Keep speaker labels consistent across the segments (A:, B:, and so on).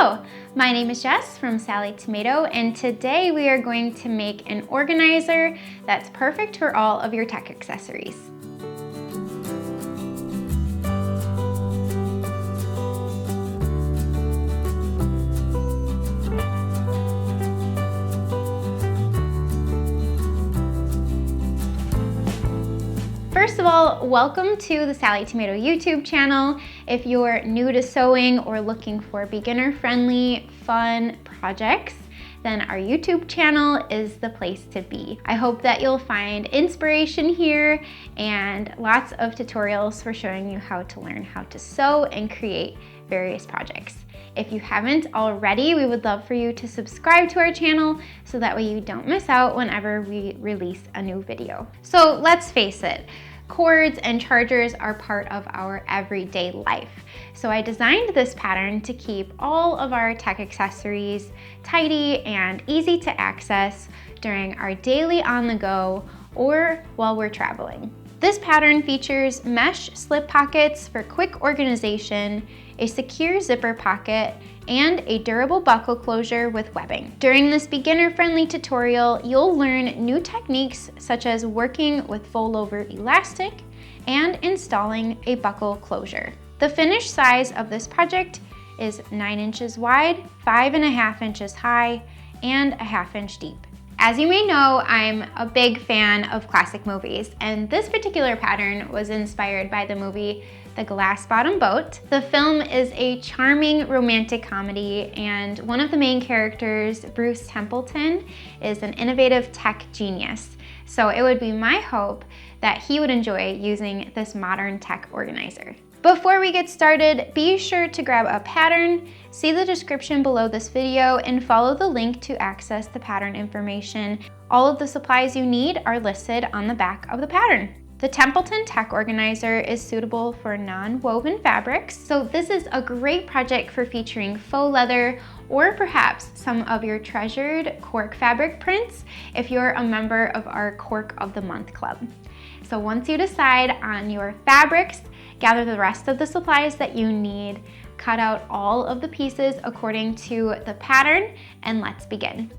A: Hello, my name is Jess from Sallie Tomato, and today we are going to make an organizer that's perfect for all of your tech accessories. First of all, welcome to the Sallie Tomato YouTube channel. If you're new to sewing or looking for beginner-friendly, fun projects, then our YouTube channel is the place to be. I hope that you'll find inspiration here and lots of tutorials for showing you how to learn how to sew and create various projects. If you haven't already, we would love for you to subscribe to our channel so that way you don't miss out whenever we release a new video. So let's face it, cords and chargers are part of our everyday life. So I designed this pattern to keep all of our tech accessories tidy and easy to access during our daily on the go or while we're traveling. This pattern features mesh slip pockets for quick organization, a secure zipper pocket, and a durable buckle closure with webbing. During this beginner-friendly tutorial, you'll learn new techniques such as working with fold-over elastic and installing a buckle closure. The finished size of this project is 9 inches wide, 5.5 inches high, and a 1/2 inch deep. As you may know, I'm a big fan of classic movies, and this particular pattern was inspired by the movie The Glass Bottom Boat. The film is a charming romantic comedy, and one of the main characters, Bruce Templeton, is an innovative tech genius. So it would be my hope that he would enjoy using this modern tech organizer. Before we get started, be sure to grab a pattern, see the description below this video, and follow the link to access the pattern information. All of the supplies you need are listed on the back of the pattern. The Templeton Tech Organizer is suitable for non-woven fabrics, so this is a great project for featuring faux leather or perhaps some of your treasured cork fabric prints if you're a member of our Cork of the Month Club. So once you decide on your fabrics, gather the rest of the supplies that you need, cut out all of the pieces according to the pattern, and let's begin.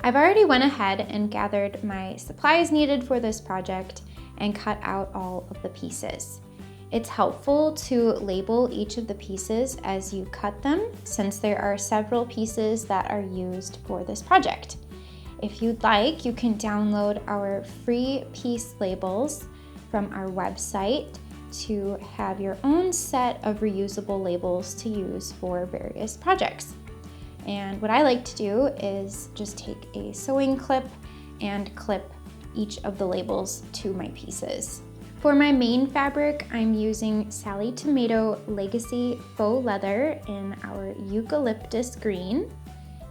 A: I've already went ahead and gathered my supplies needed for this project and cut out all of the pieces. It's helpful to label each of the pieces as you cut them, since there are several pieces that are used for this project. If you'd like, you can download our free piece labels from our website to have your own set of reusable labels to use for various projects. And what I like to do is just take a sewing clip and clip each of the labels to my pieces. For my main fabric, I'm using Sallie Tomato Legacy Faux Leather in our Eucalyptus Green.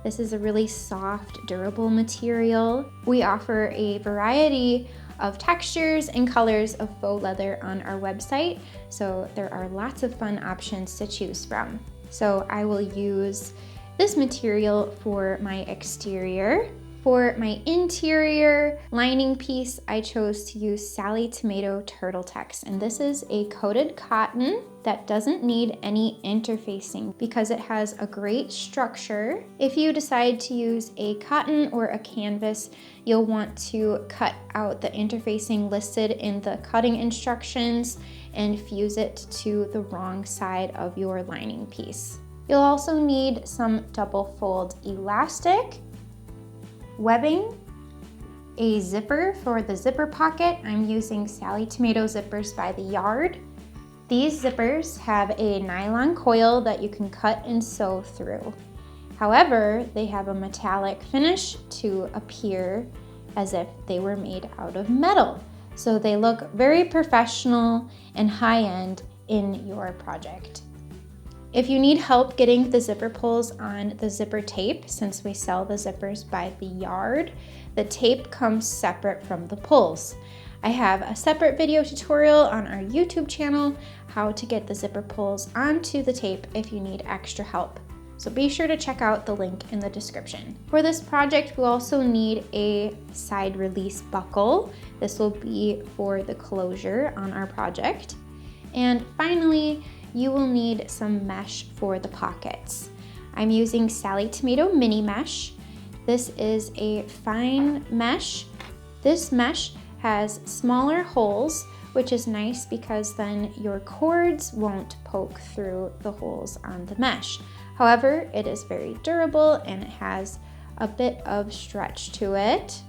A: This is a really soft, durable material. We offer a variety of textures and colors of faux leather on our website, so there are lots of fun options to choose from. So I will use this material for my exterior. For my interior lining piece, I chose to use Sallie Tomato Turtle Tex, and this is a coated cotton that doesn't need any interfacing because it has a great structure. If you decide to use a cotton or a canvas, you'll want to cut out the interfacing listed in the cutting instructions and fuse it to the wrong side of your lining piece. You'll also need some double fold elastic, webbing, a zipper for the zipper pocket. I'm using Sallie Tomato zippers by the yard. These zippers have a nylon coil that you can cut and sew through. However, they have a metallic finish to appear as if they were made out of metal. So they look very professional and high-end in your project. If you need help getting the zipper pulls on the zipper tape, since we sell the zippers by the yard, the tape comes separate from the pulls. I have a separate video tutorial on our YouTube channel how to get the zipper pulls onto the tape if you need extra help. So be sure to check out the link in the description. For this project, we'll also need a side release buckle. This will be for the closure on our project. And finally, you will need some mesh for the pockets. I'm using Sallie Tomato mini mesh. This is a fine mesh. This mesh has smaller holes, which is nice because then your cords won't poke through the holes on the mesh. However, it is very durable and it has a bit of stretch to it.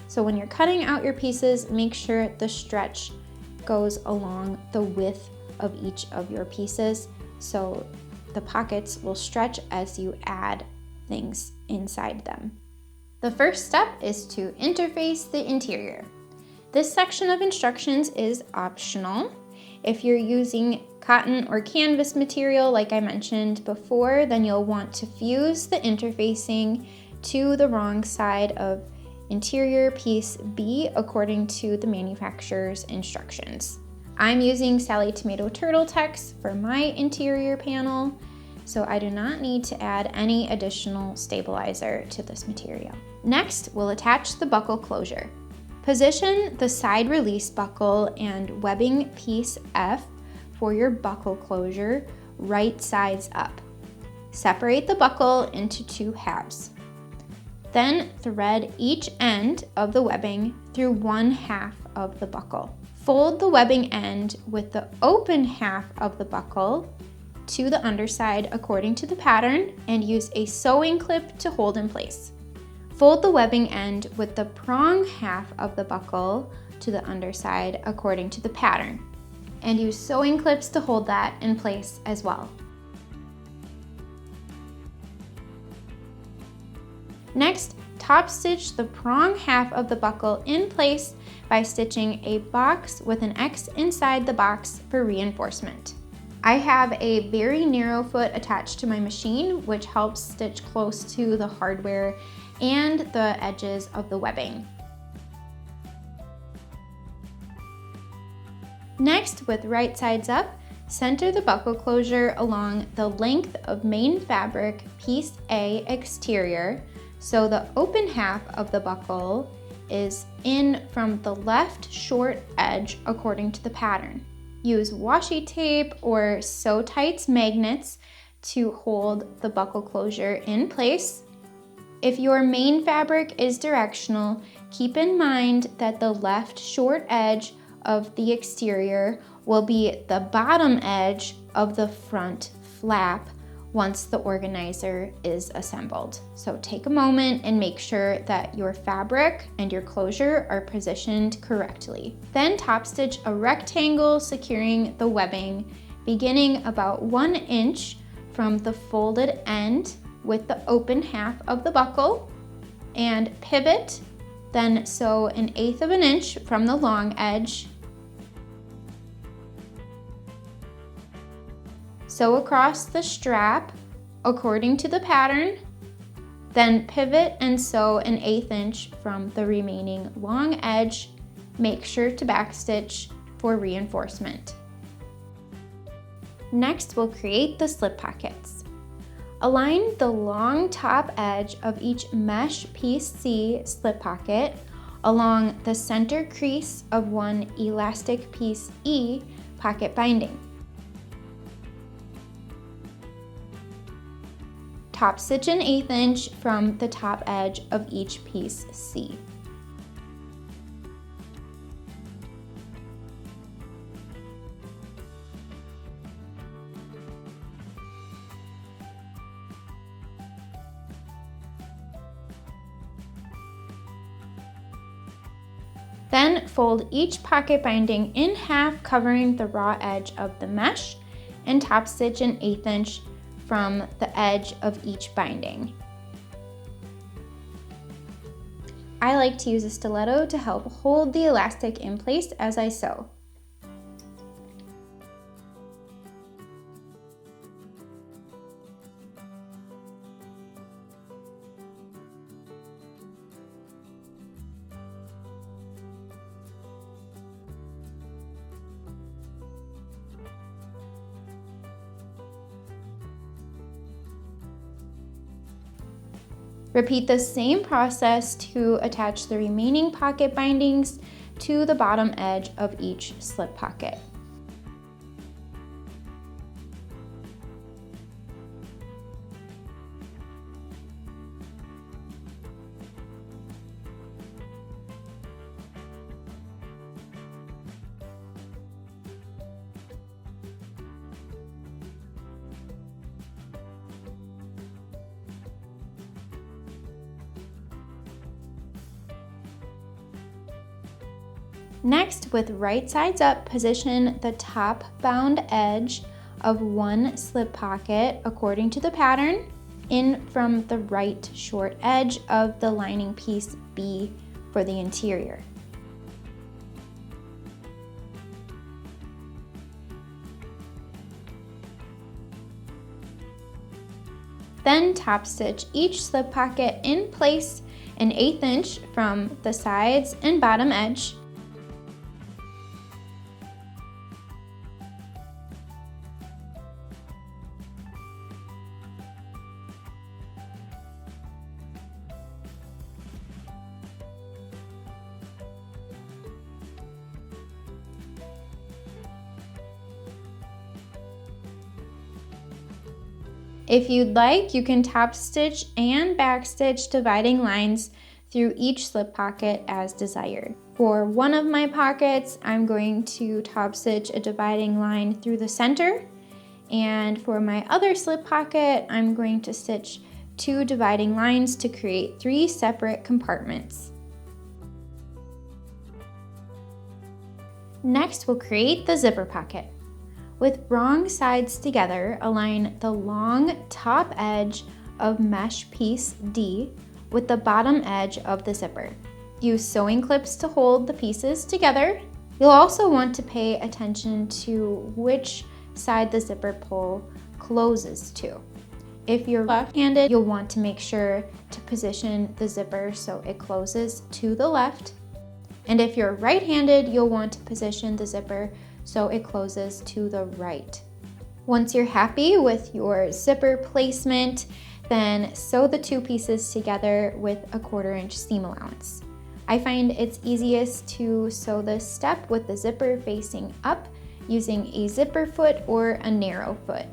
A: So when you're cutting out your pieces, make sure the stretch goes along the width of each of your pieces so the pockets will stretch as you add things inside them. The first step is to interface the interior. This section of instructions is optional. If you're using cotton or canvas material like I mentioned before, then you'll want to fuse the interfacing to the wrong side of interior piece B according to the manufacturer's instructions. I'm using Sallie Tomato Turtle Text for my interior panel, so I do not need to add any additional stabilizer to this material. Next, we'll attach the buckle closure. Position the side release buckle and webbing piece F for your buckle closure right sides up. Separate the buckle into 2 halves. Then thread each end of the webbing through 1/2 of the buckle. Fold the webbing end with the open half of the buckle to the underside according to the pattern and use a sewing clip to hold in place. Fold the webbing end with the prong half of the buckle to the underside according to the pattern and use sewing clips to hold that in place as well. Next, top stitch the prong half of the buckle in place by stitching a box with an X inside the box for reinforcement. I have a very narrow foot attached to my machine, which helps stitch close to the hardware and the edges of the webbing. Next, with right sides up, center the buckle closure along the length of main fabric piece A exterior, so the open half of the buckle is in from the left short edge according to the pattern. Use washi tape or Sew Tights magnets to hold the buckle closure in place. If your main fabric is directional, keep in mind that the left short edge of the exterior will be the bottom edge of the front flap once the organizer is assembled. So take a moment and make sure that your fabric and your closure are positioned correctly. Then top stitch a rectangle securing the webbing, beginning about 1 inch from the folded end with the open half of the buckle, and pivot, then sew 1/8 of an inch from the long edge. Sew across the strap according to the pattern, then pivot and sew 1/8 inch from the remaining long edge. Make sure to backstitch for reinforcement. Next, we'll create the slip pockets. Align the long top edge of each mesh piece C slip pocket along the center crease of one elastic piece E pocket binding. Top stitch 1/8 inch from the top edge of each piece C. Then fold each pocket binding in half, covering the raw edge of the mesh, and top stitch 1/8 inch from the edge of each binding. I like to use a stiletto to help hold the elastic in place as I sew. Repeat the same process to attach the remaining pocket bindings to the bottom edge of each slip pocket. Next, with right sides up, position the top bound edge of one slip pocket according to the pattern in from the right short edge of the lining piece B for the interior. Then top stitch each slip pocket in place an 1/8 inch from the sides and bottom edge. If you'd like, you can top stitch and back stitch dividing lines through each slip pocket as desired. For one of my pockets, I'm going to top stitch a dividing line through the center, and for my other slip pocket, I'm going to stitch 2 dividing lines to create 3 separate compartments. Next, we'll create the zipper pocket. With wrong sides together, align the long top edge of mesh piece D with the bottom edge of the zipper. Use sewing clips to hold the pieces together. You'll also want to pay attention to which side the zipper pull closes to. If you're left-handed, you'll want to make sure to position the zipper so it closes to the left. And if you're right-handed, you'll want to position the zipper so it closes to the right. Once you're happy with your zipper placement, then sew the 2 pieces together with a 1/4 inch seam allowance. I find it's easiest to sew this step with the zipper facing up using a zipper foot or a narrow foot.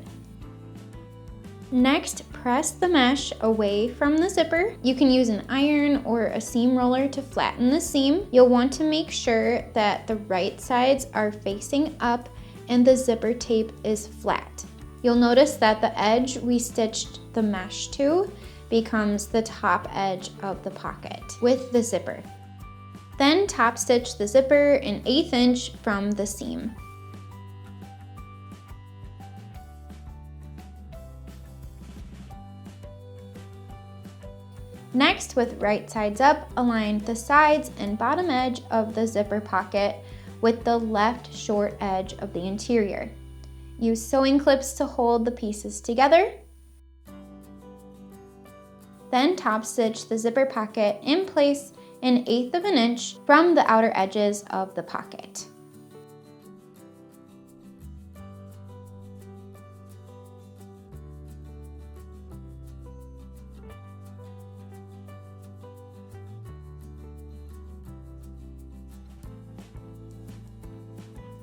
A: Next, press the mesh away from the zipper. You can use an iron or a seam roller to flatten the seam. You'll want to make sure that the right sides are facing up and the zipper tape is flat. You'll notice that the edge we stitched the mesh to becomes the top edge of the pocket with the zipper. Then top stitch the zipper an 1/8 inch from the seam. Next, with right sides up, align the sides and bottom edge of the zipper pocket with the left short edge of the interior. Use sewing clips to hold the pieces together. Then top stitch the zipper pocket in place an 1/8 of an inch from the outer edges of the pocket.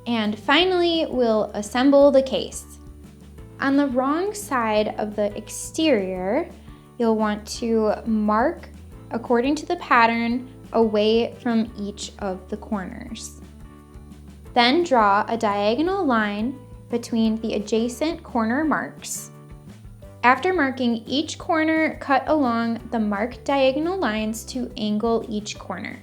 A: And finally, we'll assemble the case. On the wrong side of the exterior, you'll want to mark according to the pattern away from each of the corners. Then draw a diagonal line between the adjacent corner marks. After marking each corner, cut along the marked diagonal lines to angle each corner.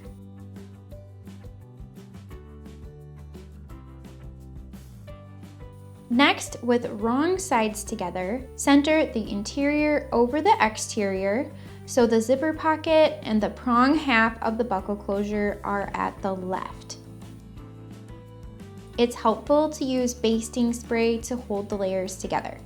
A: Next, with wrong sides together, center the interior over the exterior so the zipper pocket and the prong half of the buckle closure are at the left. It's helpful to use basting spray to hold the layers together.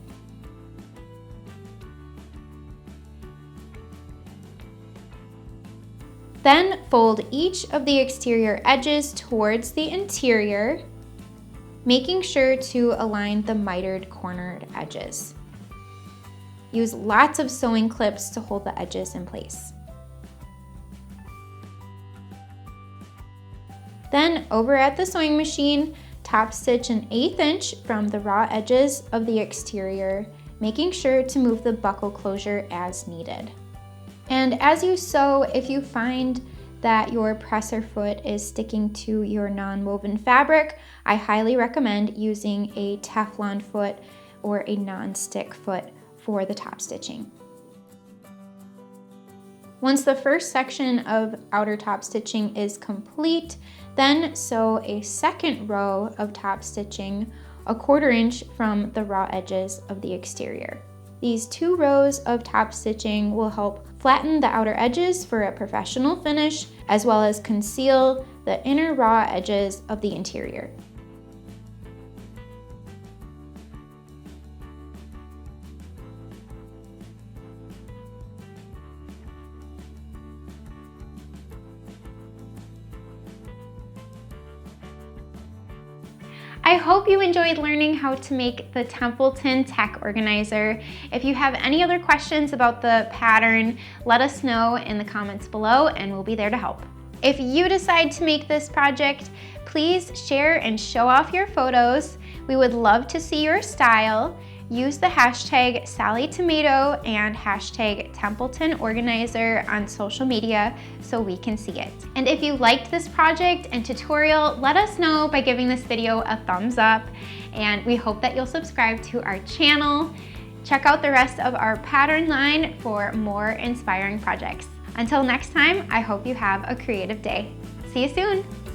A: Then fold each of the exterior edges towards the interior, making sure to align the mitered cornered edges. Use lots of sewing clips to hold the edges in place. Then over at the sewing machine, top stitch an 1/8 inch from the raw edges of the exterior, making sure to move the buckle closure as needed. And as you sew, if you find that your presser foot is sticking to your non-woven fabric, I highly recommend using a Teflon foot or a non-stick foot for the top stitching. Once the first section of outer top stitching is complete, then sew a second row of top stitching 1/4 inch from the raw edges of the exterior. These 2 rows of top stitching will help flatten the outer edges for a professional finish, as well as conceal the inner raw edges of the interior. I hope you enjoyed learning how to make the Templeton Tech Organizer. If you have any other questions about the pattern, let us know in the comments below and we'll be there to help. If you decide to make this project, please share and show off your photos. We would love to see your style. Use the hashtag SallieTomato and hashtag Templeton Organizer on social media so we can see it. And if you liked this project and tutorial, let us know by giving this video a thumbs up, and we hope that you'll subscribe to our channel. Check out the rest of our pattern line for more inspiring projects. Until next time, I hope you have a creative day. See you soon.